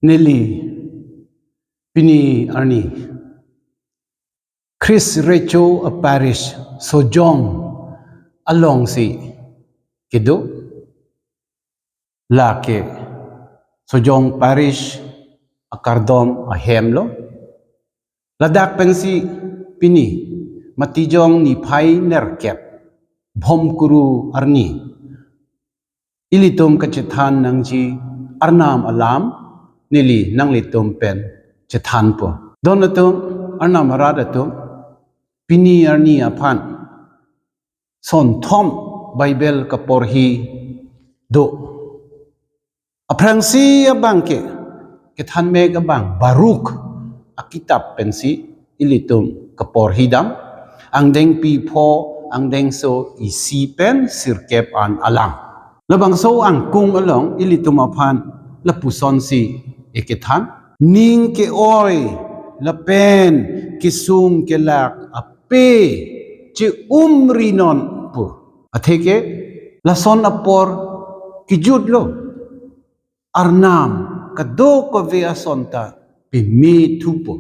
Nelly Pini Arni Chris Recho a parish Sojong along si Kido Lake Sojong parish a Kardom a Hemlo Ladak pensi Pini Matijong ni Pai Nerkep Bom Kuru Arni Ilitum Kachethan Nangji Arnam Alam Nili nang litum pen chethan po. Donatum arnam aradatum Pini Arni apan son thom Bible kaporhi do. Aprangsi abangke kethan meg abang Baruk akitab pensi ilitum kaporhi dam ang deng pi po ang deng so isipen sirkep an alam. Labang so ang kung along ilitum apan lapuson si Ekethan ning ke oy lapen kisung ke lak ape ci rinon pu atheke lason apor kijudlo arnam kado ko ve asonta pimi tupo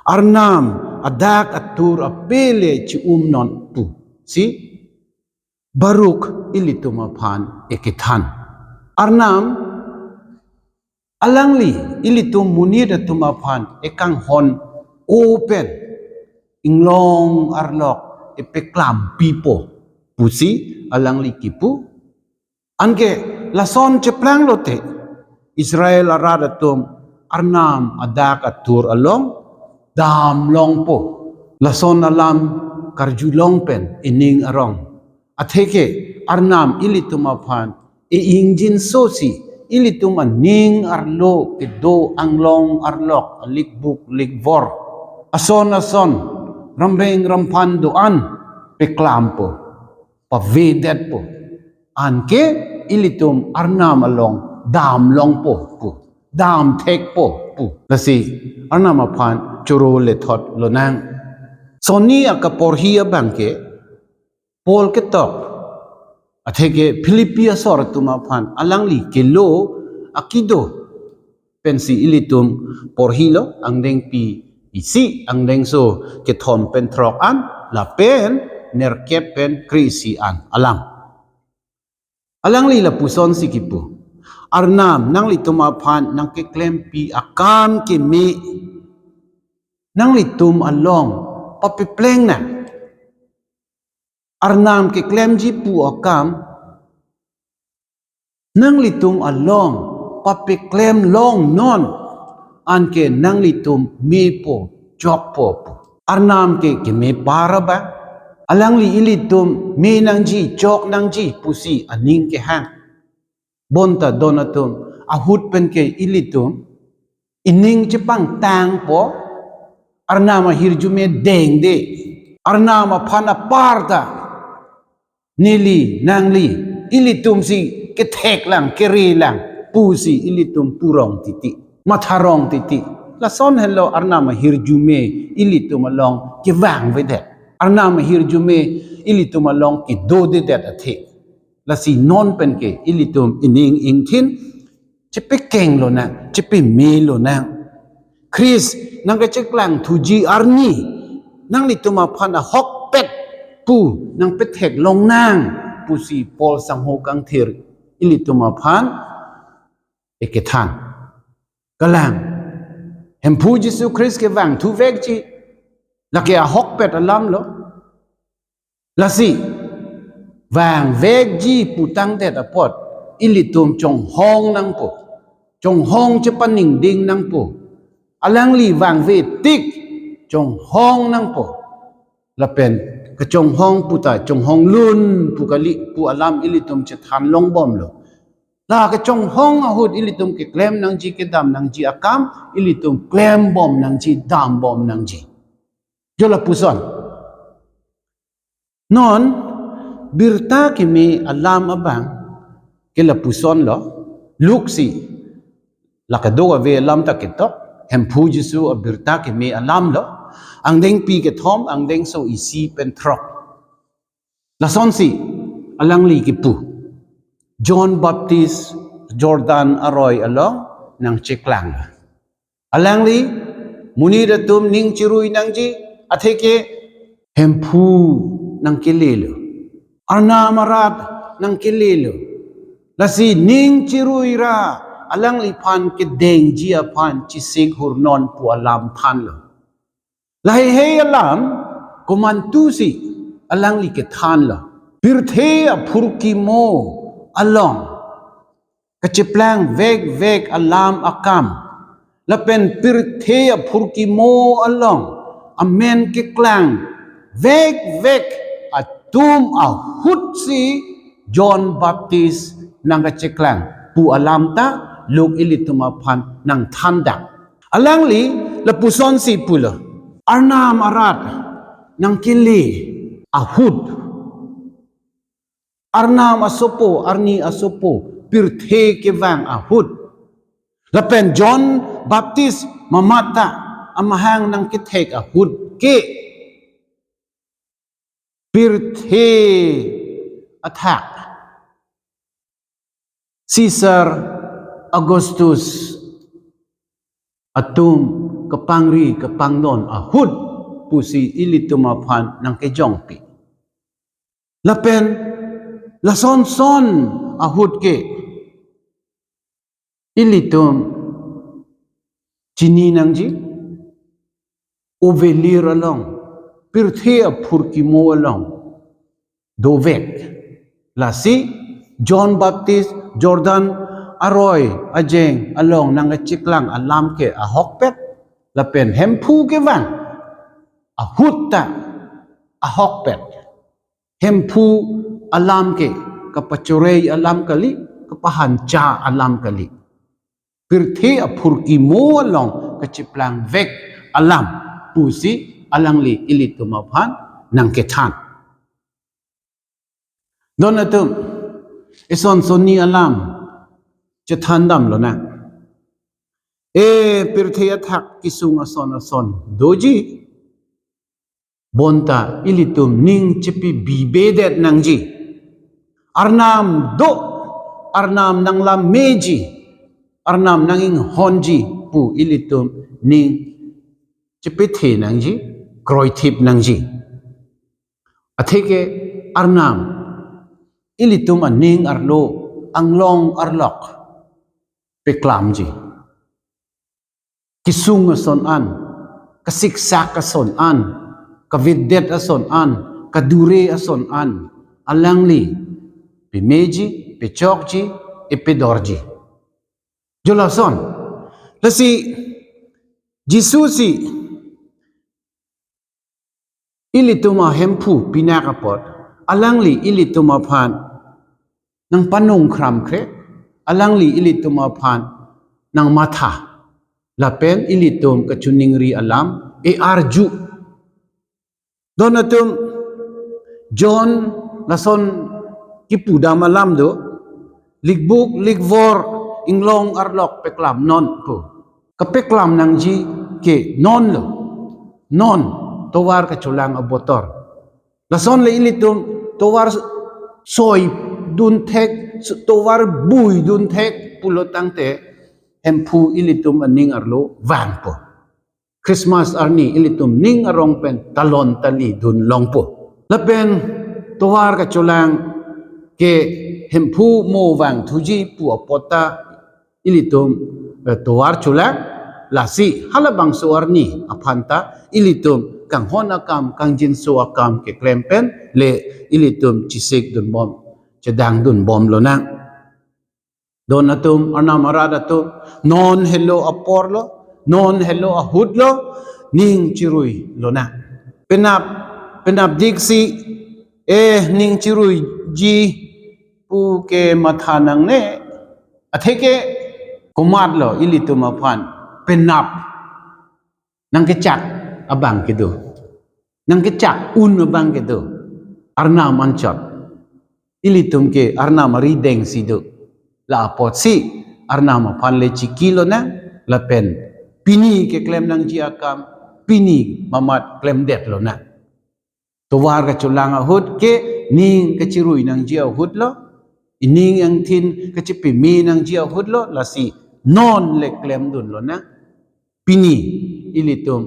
arnam adak atur apele ci non pu si Baruk ilitumaphan Ekethan arnam alangli ilitum munir tumaphan ekang hon open inglong arlok epeklam pipo pusi alangli kipu anke lason ceplang lote Israel aradatum arnam adak atur along dam long po lason alam karjulong pen ining arong atheke arnam ilitumaphan ingjin sosi ilitum aning arlo kedo anglong arlok likbuk likvor ason ramreng rampan doan peklampo pavedet po anke ilitum arnam along dam long po dam tek po lasi arnam apan churo le thot lonang soni akaporhiya bangke pol ketok atheke Philippia sor tumaphan alangli kelo akido pensi ilitum porhilo ang deng pi isi ang deng so kethom pen throk an la pen nerkep pen krisi an alangli la puson sikipu arnam nang litumaphan nang ke klem pi akam ke me nang litum along papipleng na arnam ke klem ji pu akam nang litum along pape klem long non anke nang litum me po jok po arnam ke me para ba alang li ilitum me nang ji jok nang ji pusi aning ke hang bonta donatum ahut pen ke ilitum ining jepang tang po arnama hirjume deng de arnama phana parta Nili nangli ilitum si ketek lang keri lang pusi ilitum purong titi matharong titi lason hello arnama hirjume ilitum along kivang vedet arnama hirjume ilitum along ki dode det athe lasi non penke ilitum ining ingthin chepe keng lo na chepe me lo na Chris nang ke cheklang thuji arni nang lituma phana hok pet pu nang petek long nang pusi pol sangho kang thir ilituma phan Ekethan kalang hempu Jesu Christ ke wang thu vek chi lake a hok pet alam lo lasi wang vek ji putang det apot ilitum chong hong nang po chong hong che paning ding nang po alang li wang ve tik chong hong nang po lapen ke chong hong puta chong hong lun pukali pu alam ilitum che than long bom lo la ke chong hong ahut ilitum ke klem nang ji ke dam nang ji akam ilitum klem bom nang ji dam bom nang ji jola puson non birta ke me alam abang ke la puson lo luksi la ka do ve alam ta ke tok hempu Jesu birta ke me alam lo ang deng pi ke thom ang deng so isi pen throk lason si alang li ki pu John Baptist Jordan aroy along nang chiklang alang li muni datum ning chirui nang ji atheke hempu nang kililo arna marat nang kililo lasi ning chirui ra alang li phan ke deng ji aphan chi sig hur non pu alam phan lo lai he alam kuman tu si alang li ke than lo pirthe a phurki mo along kachiplang vek alam akam lapen pirthe a phurki mo along amen ke klang vek atum a hut si John Baptist nang kachiklang pu alam ta luk ilituma phan nang thanda alang li lapuson si pulo arnam arat nang kili ahud arnam asopo arni asopo pirthe ke vang ahud lapen John Baptist mamata amahang nang kithek ahud ke pirthe attack Caesar Augustus atum kapangri kapangnon ahud pusi ilituma phan nang kejongpi lapen lasonson ahud ke ilitum chini nangji ovelir along pirthe phurki mo along dovek lasi John Baptist Jordan aroy ajeng along nang chiklang alam ke ahokpet lapen hempu ke van ahutta ahokpet hempu alam ke kapachorei alam kali kapahancha alam kali pirthe aphurki mo along kachiplang vek alam pusi alangli ilituma phan nang kethan donatum ison sonni alam chethandam lo na pirthe athak kisung ason doji bonta ilitum ning chipi bibedet nangji arnam do arnam nanglam meji arnam nanging honji pu ilitum ning chipithe nangji kroithip nangji atheke arnam ilitum aning arlo anglong arlok peklamji kisung ason an kasiksak ason an kavidet ason an kadure ason an alangli pimeji pechokji epidorji jolason lasi Jisusi ilituma hempu pinakapot alangli ilituma phan nang panung kram kre alangli ilituma phan nang matha lapen ilitum kachuningri alam arju donatum John lason kipuda malam do ligbuk ligvor inglong arlok peklam non po kapeklam nang ji ke non lo non towar kachulang abotor lason le ilitum towar soy dun thek towar bui dun thek pulotang te hempu ilitum aning arlo van po Christmas arni ilitum ning arong pen talon tali dun long po lapen towar kachulang ke hempu mo wang thuji pu apota ilitum towar chulang lasi halabang suarni aphanta ilitum kang honakam kang jinso akam ke klempen le ilitum chisik dun bom chedang dun bom lo nang donatum anamaradato non hello aporlo non hello ahudlo ning chirui lo na penap diksi ning chirui ji pu ke mathanang ne atheke kumatlo ilitum aphan penap nang kecak abang kedo nang kecak un abang kedo arna manchot ilitum ke arna mari deng sido la pot si arna ma phan le chikilo na la pen pini ke klem nang ji akam pini mamat klem det lo na to war ka chulang ahut ke ning ke chirui nang ji ahut lo ining ang thin ke chipi mi nang ji ahut lo la si non le klem dun lo na pini ilitum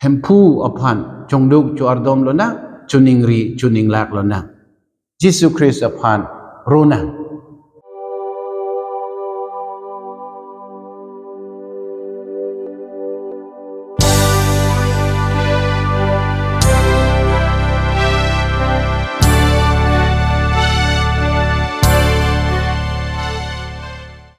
hempu aphan chongduk chu ardom lo na chuning ri chuning lak lo na Jesus Christ aphan rona